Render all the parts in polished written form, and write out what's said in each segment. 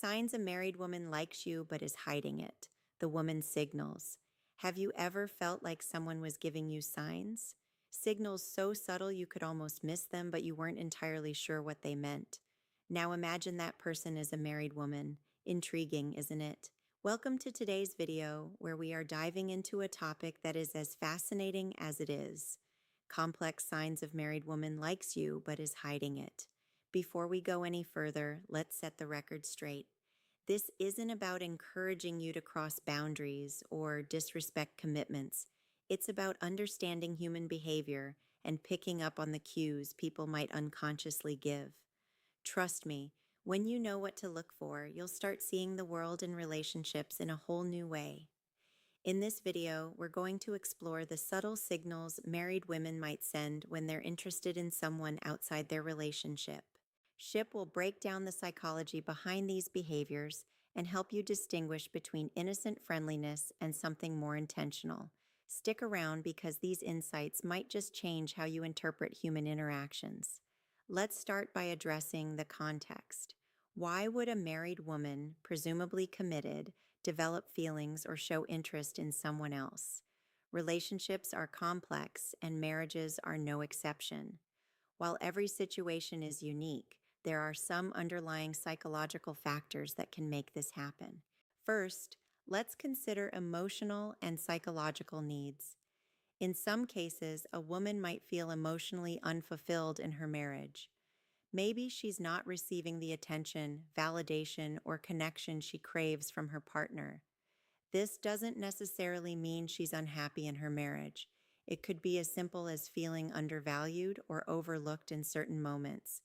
Signs a married woman likes you but is hiding it. The woman signals. Have you ever felt like someone was giving you signs? Signals so subtle you could almost miss them, but you weren't entirely sure what they meant. Now imagine that person is a married woman. Intriguing, isn't it? Welcome to today's video, where we are diving into a topic that is as fascinating as it is. Complex signs of married woman likes you but is hiding it. Before we go any further, let's set the record straight. This isn't about encouraging you to cross boundaries or disrespect commitments. It's about understanding human behavior and picking up on the cues people might unconsciously give. Trust me, when you know what to look for, you'll start seeing the world and relationships in a whole new way. In this video, we're going to explore the subtle signals married women might send when they're interested in someone outside their relationship. Ship will break down the psychology behind these behaviors and help you distinguish between innocent friendliness and something more intentional. Stick around because these insights might just change how you interpret human interactions. Let's start by addressing the context. Why would a married woman, presumably committed, develop feelings or show interest in someone else? Relationships are complex, and marriages are no exception. While every situation is unique, there are some underlying psychological factors that can make this happen. First, let's consider emotional and psychological needs. In some cases, a woman might feel emotionally unfulfilled in her marriage. Maybe she's not receiving the attention, validation, or connection she craves from her partner. This doesn't necessarily mean she's unhappy in her marriage. It could be as simple as feeling undervalued or overlooked in certain moments.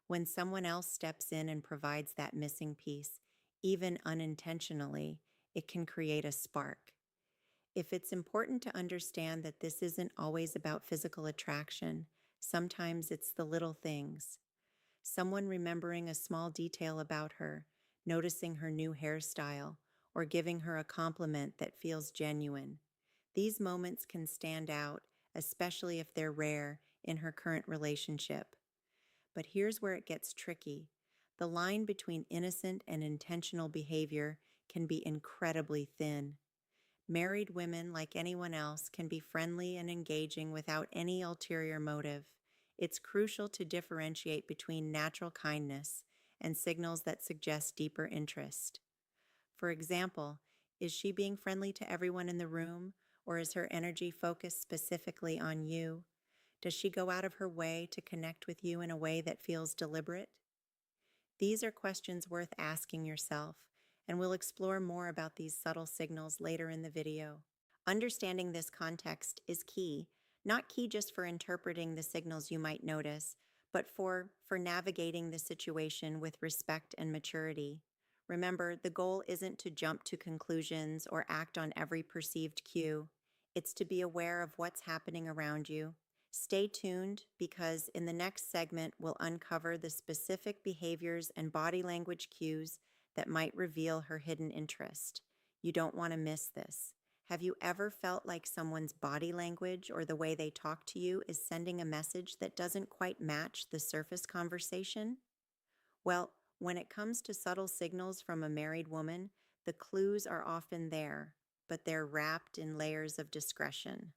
When someone else steps in and provides that missing piece, even unintentionally, it can create a spark. If it's important to understand that this isn't always about physical attraction, sometimes it's the little things. Someone remembering a small detail about her, noticing her new hairstyle, or giving her a compliment that feels genuine. These moments can stand out, especially if they're rare in her current relationship. But here's where it gets tricky. The line between innocent and intentional behavior can be incredibly thin. Married women, like anyone else, can be friendly and engaging without any ulterior motive. It's crucial to differentiate between natural kindness and signals that suggest deeper interest. For example, is she being friendly to everyone in the room, or is her energy focused specifically on you? Does she go out of her way to connect with you in a way that feels deliberate? These are questions worth asking yourself, and we'll explore more about these subtle signals later in the video. Understanding this context is key, not key just for interpreting the signals you might notice, but for navigating the situation with respect and maturity. Remember, the goal isn't to jump to conclusions or act on every perceived cue. It's to be aware of what's happening around you. Stay tuned because in the next segment, we'll uncover the specific behaviors and body language cues that might reveal her hidden interest. You don't want to miss this. Have you ever felt like someone's body language or the way they talk to you is sending a message that doesn't quite match the surface conversation? Well, when it comes to subtle signals from a married woman, the clues are often there, but they're wrapped in layers of discretion.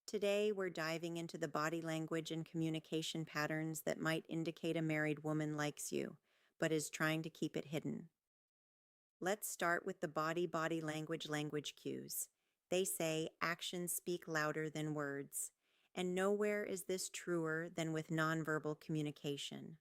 Today, we're diving into the body language and communication patterns that might indicate a married woman likes you, but is trying to keep it hidden. Let's start with the body language cues. They say actions speak louder than words, and nowhere is this truer than with nonverbal communication.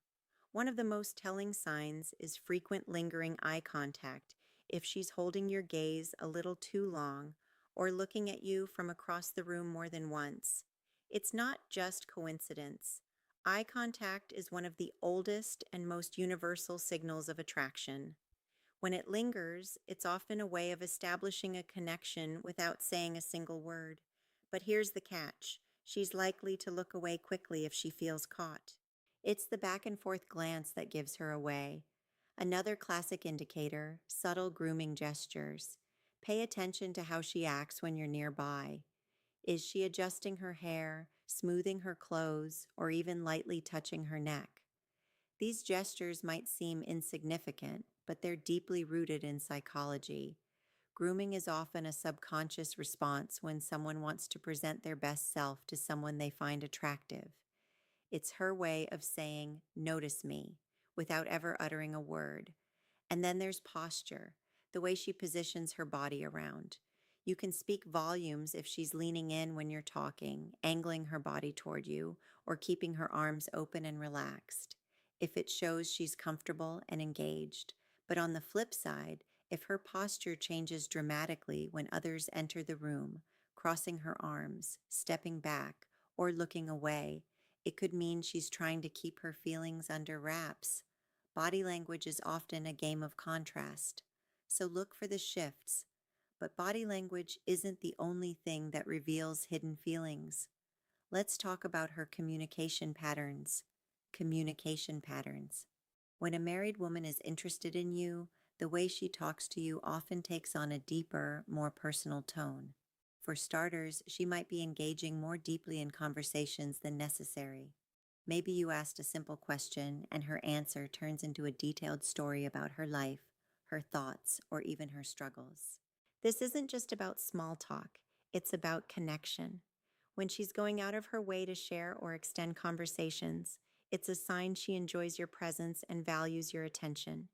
One of the most telling signs is frequent lingering eye contact if she's holding your gaze a little too long or looking at you from across the room more than once. It's not just coincidence. Eye contact is one of the oldest and most universal signals of attraction. When it lingers, it's often a way of establishing a connection without saying a single word. But here's the catch. She's likely to look away quickly if she feels caught. It's the back and forth glance that gives her away. Another classic indicator, subtle grooming gestures. Pay attention to how she acts when you're nearby. Is she adjusting her hair, smoothing her clothes, or even lightly touching her neck? These gestures might seem insignificant, but they're deeply rooted in psychology. Grooming is often a subconscious response when someone wants to present their best self to someone they find attractive. It's her way of saying, "Notice me," without ever uttering a word. And then there's posture, the way she positions her body around. You can speak volumes if she's leaning in when you're talking, angling her body toward you, or keeping her arms open and relaxed. If it shows she's comfortable and engaged. But on the flip side, if her posture changes dramatically when others enter the room, crossing her arms, stepping back, or looking away, it could mean she's trying to keep her feelings under wraps. Body language is often a game of contrast, so look for the shifts. But body language isn't the only thing that reveals hidden feelings. Let's talk about her communication patterns. Communication patterns. When a married woman is interested in you, the way she talks to you often takes on a deeper, more personal tone. For starters, she might be engaging more deeply in conversations than necessary. Maybe you asked a simple question and her answer turns into a detailed story about her life, her thoughts, or even her struggles. This isn't just about small talk, it's about connection. When she's going out of her way to share or extend conversations, it's a sign she enjoys your presence and values your attention.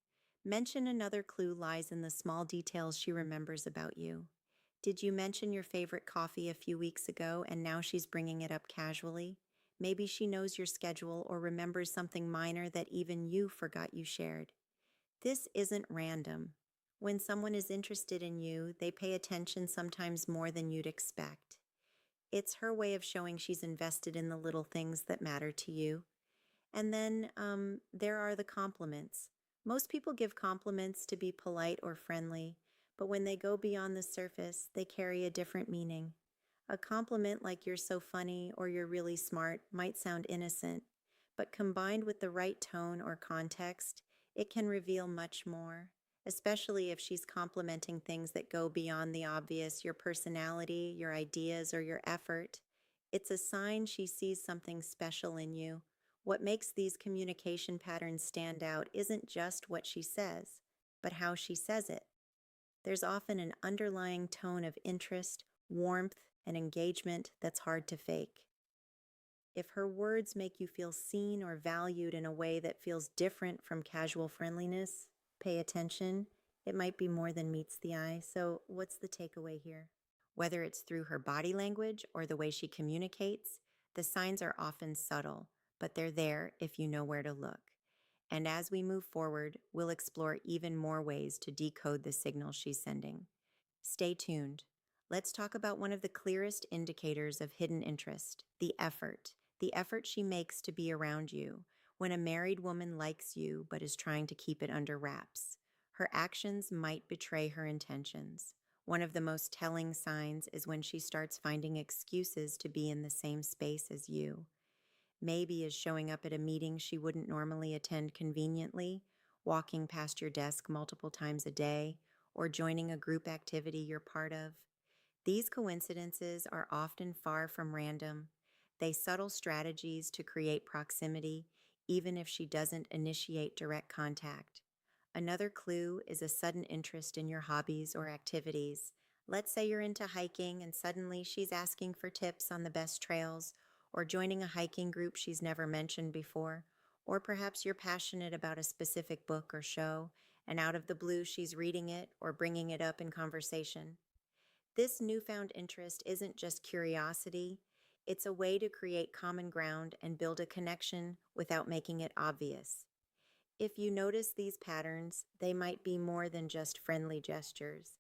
Mention another clue lies in the small details she remembers about you. Did you mention your favorite coffee a few weeks ago and now she's bringing it up casually? Maybe she knows your schedule or remembers something minor that even you forgot you shared. This isn't random. When someone is interested in you, they pay attention sometimes more than you'd expect. It's her way of showing she's invested in the little things that matter to you. And then there are the compliments. Most people give compliments to be polite or friendly, but when they go beyond the surface, they carry a different meaning. A compliment like "you're so funny" or "you're really smart" might sound innocent, but combined with the right tone or context, it can reveal much more, especially if she's complimenting things that go beyond the obvious, your personality, your ideas, or your effort. It's a sign she sees something special in you. What makes these communication patterns stand out isn't just what she says, but how she says it. There's often an underlying tone of interest, warmth, and engagement that's hard to fake. If her words make you feel seen or valued in a way that feels different from casual friendliness, pay attention. It might be more than meets the eye. So, what's the takeaway here? Whether it's through her body language or the way she communicates, the signs are often subtle, but they're there if you know where to look. And as we move forward, we'll explore even more ways to decode the signals she's sending. Stay tuned. Let's talk about one of the clearest indicators of hidden interest: the effort. The effort she makes to be around you. When a married woman likes you but is trying to keep it under wraps, her actions might betray her intentions. One of the most telling signs is when she starts finding excuses to be in the same space as you. Maybe is showing up at a meeting she wouldn't normally attend conveniently, walking past your desk multiple times a day, or joining a group activity you're part of. These coincidences are often far from random. They subtle strategies to create proximity, even if she doesn't initiate direct contact. Another clue is a sudden interest in your hobbies or activities. Let's say you're into hiking and suddenly she's asking for tips on the best trails, or joining a hiking group she's never mentioned before. Or perhaps you're passionate about a specific book or show, and out of the blue she's reading it or bringing it up in conversation. This newfound interest isn't just curiosity, it's a way to create common ground and build a connection without making it obvious. If you notice these patterns, they might be more than just friendly gestures.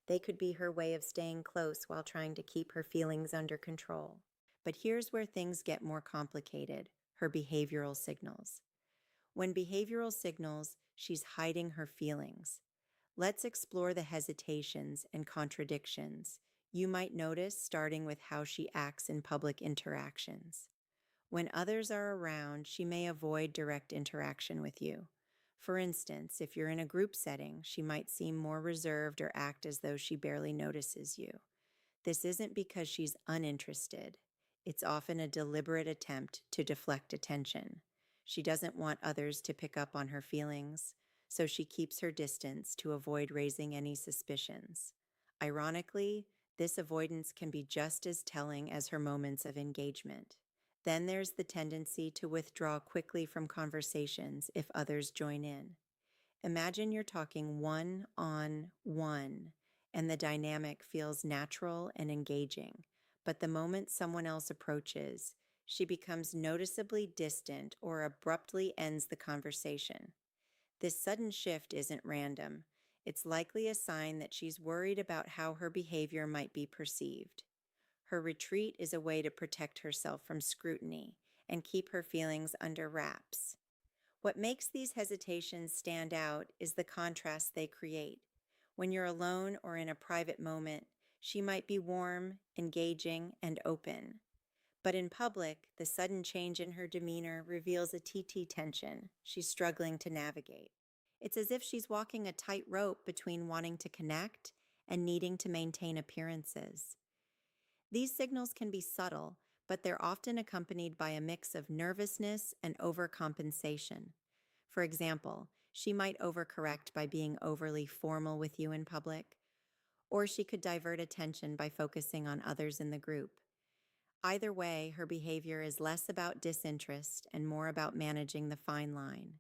They could be her way of staying close while trying to keep her feelings under control. But here's where things get more complicated: her behavioral signals. When behavioral signals, she's hiding her feelings. Let's explore the hesitations and contradictions you might notice, starting with how she acts in public interactions. When others are around, she may avoid direct interaction with you. For instance, if you're in a group setting, she might seem more reserved or act as though she barely notices you. This isn't because she's uninterested. It's often a deliberate attempt to deflect attention. She doesn't want others to pick up on her feelings, so she keeps her distance to avoid raising any suspicions. Ironically, this avoidance can be just as telling as her moments of engagement. Then there's the tendency to withdraw quickly from conversations if others join in. Imagine you're talking one on one, and the dynamic feels natural and engaging. But the moment someone else approaches, she becomes noticeably distant or abruptly ends the conversation. This sudden shift isn't random. It's likely a sign that she's worried about how her behavior might be perceived. Her retreat is a way to protect herself from scrutiny and keep her feelings under wraps. What makes these hesitations stand out is the contrast they create. When you're alone or in a private moment, she might be warm, engaging, and open. But in public, the sudden change in her demeanor reveals a TT tension she's struggling to navigate. It's as if she's walking a tightrope between wanting to connect and needing to maintain appearances. These signals can be subtle, but they're often accompanied by a mix of nervousness and overcompensation. For example, she might overcorrect by being overly formal with you in public, or she could divert attention by focusing on others in the group. Either way, her behavior is less about disinterest and more about managing the fine line.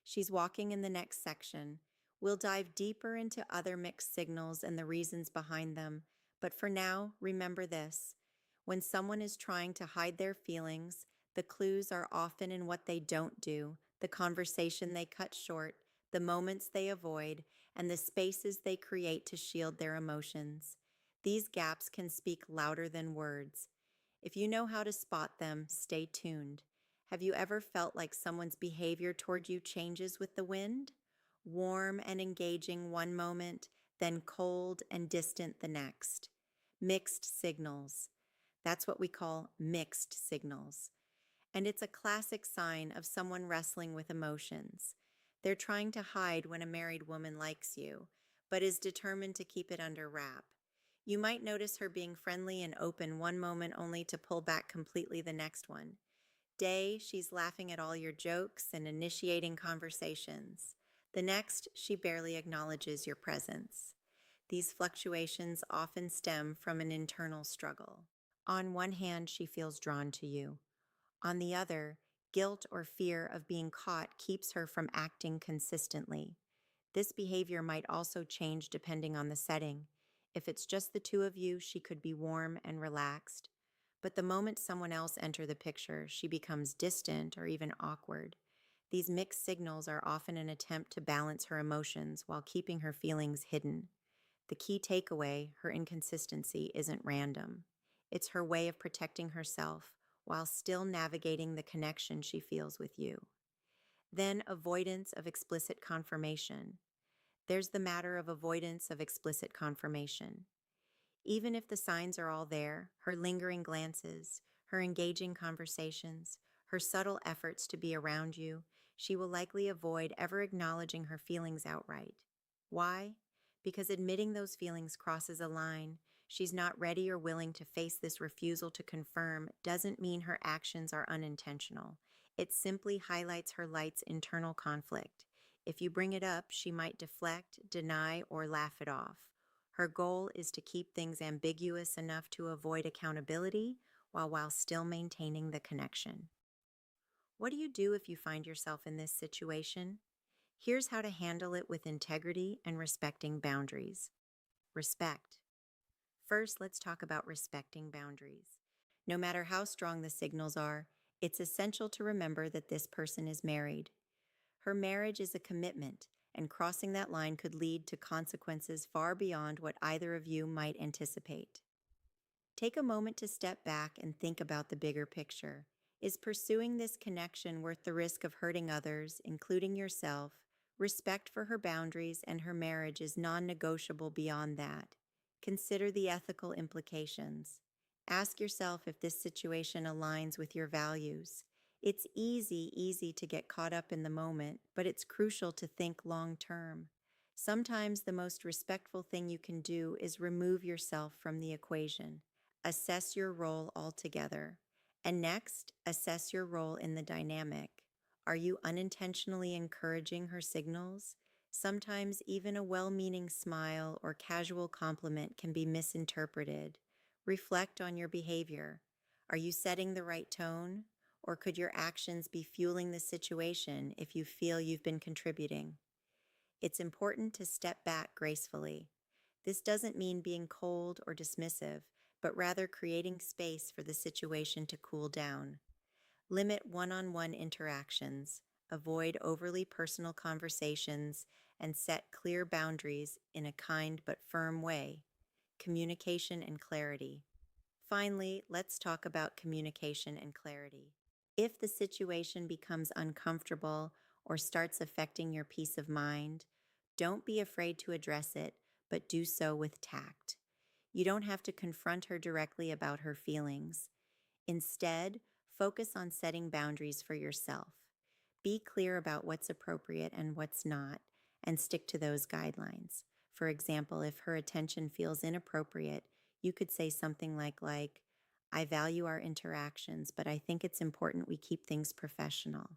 She's walking in the next section. We'll dive deeper into other mixed signals and the reasons behind them, but for now, remember this. When someone is trying to hide their feelings, the clues are often in what they don't do, the conversation they cut short, the moments they avoid, and the spaces they create to shield their emotions. These gaps can speak louder than words. If you know how to spot them, stay tuned. Have you ever felt like someone's behavior toward you changes with the wind? Warm and engaging one moment, then cold and distant the next. Mixed signals. That's what we call mixed signals. And it's a classic sign of someone wrestling with emotions. They're trying to hide when a married woman likes you, but is determined to keep it under wrap. You might notice her being friendly and open one moment only to pull back completely the next one. Day, she's laughing at all your jokes and initiating conversations. The next, she barely acknowledges your presence. These fluctuations often stem from an internal struggle. On one hand, she feels drawn to you. On the other, guilt or fear of being caught keeps her from acting consistently. This behavior might also change depending on the setting. If it's just the two of you, she could be warm and relaxed. But the moment someone else enters the picture, she becomes distant or even awkward. These mixed signals are often an attempt to balance her emotions while keeping her feelings hidden. The key takeaway, her inconsistency, isn't random. It's her way of protecting herself while still navigating the connection she feels with you. Then, avoidance of explicit confirmation. There's the matter of avoidance of explicit confirmation. Even if the signs are all there, her lingering glances, her engaging conversations, her subtle efforts to be around you, she will likely avoid ever acknowledging her feelings outright. Why? Because admitting those feelings crosses a line. She's not ready or willing to face this refusal to confirm doesn't mean her actions are unintentional. It simply highlights her light's internal conflict. If you bring it up, she might deflect, deny, or laugh it off. Her goal is to keep things ambiguous enough to avoid accountability while still maintaining the connection. What do you do if you find yourself in this situation? Here's how to handle it with integrity and respecting boundaries. Respect. First, let's talk about respecting boundaries. No matter how strong the signals are, it's essential to remember that this person is married. Her marriage is a commitment, and crossing that line could lead to consequences far beyond what either of you might anticipate. Take a moment to step back and think about the bigger picture. Is pursuing this connection worth the risk of hurting others, including yourself? Respect for her boundaries and her marriage is non-negotiable beyond that. Consider the ethical implications. Ask yourself if this situation aligns with your values. It's easy to get caught up in the moment, but it's crucial to think long term. Sometimes the most respectful thing you can do is remove yourself from the equation. Assess your role altogether. And next, assess your role in the dynamic. Are you unintentionally encouraging her signals? Sometimes even a well meaning smile or casual compliment can be misinterpreted. Reflect on your behavior. Are you setting the right tone? Or could your actions be fueling the situation if you feel you've been contributing? It's important to step back gracefully. This doesn't mean being cold or dismissive, but rather creating space for the situation to cool down. Limit one on one interactions, avoid overly personal conversations, and set clear boundaries in a kind but firm way. Communication and clarity. Finally, let's talk about communication and clarity. If the situation becomes uncomfortable or starts affecting your peace of mind, don't be afraid to address it, but do so with tact. You don't have to confront her directly about her feelings. Instead, focus on setting boundaries for yourself. Be clear about what's appropriate and what's not, and stick to those guidelines. For example, if her attention feels inappropriate, you could say something like, I value our interactions, but I think it's important we keep things professional.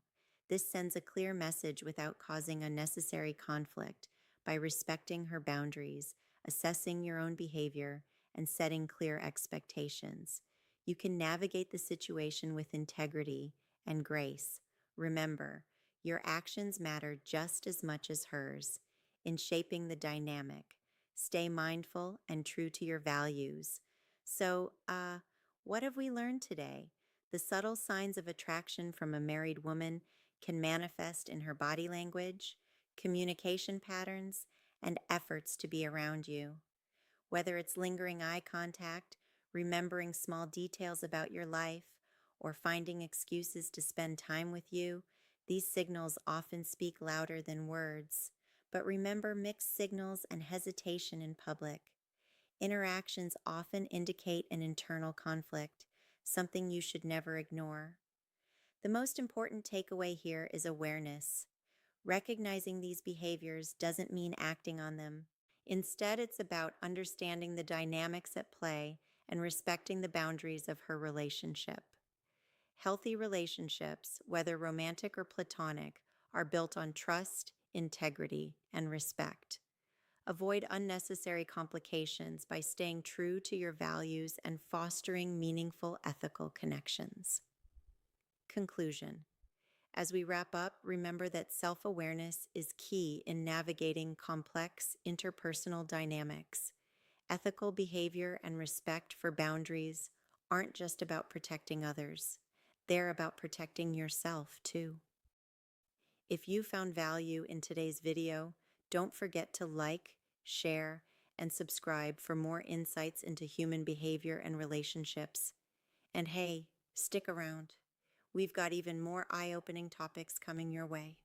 This sends a clear message without causing unnecessary conflict by respecting her boundaries, assessing your own behavior, and setting clear expectations. You can navigate the situation with integrity and grace. Remember, your actions matter just as much as hers in shaping the dynamic. Stay mindful and true to your values. So, what have we learned today? The subtle signs of attraction from a married woman can manifest in her body language, communication patterns, and efforts to be around you. Whether it's lingering eye contact, remembering small details about your life, or finding excuses to spend time with you, these signals often speak louder than words. But remember mixed signals and hesitation in public. Interactions often indicate an internal conflict, something you should never ignore. The most important takeaway here is awareness. Recognizing these behaviors doesn't mean acting on them. Instead, it's about understanding the dynamics at play and respecting the boundaries of her relationship. Healthy relationships, whether romantic or platonic, are built on trust, integrity, and respect. Avoid unnecessary complications by staying true to your values and fostering meaningful ethical connections. Conclusion. As we wrap up, remember that self-awareness is key in navigating complex interpersonal dynamics. Ethical behavior and respect for boundaries aren't just about protecting others. They're about protecting yourself, too. If you found value in today's video, don't forget to like, share, and subscribe for more insights into human behavior and relationships. And hey, stick around. We've got even more eye-opening topics coming your way.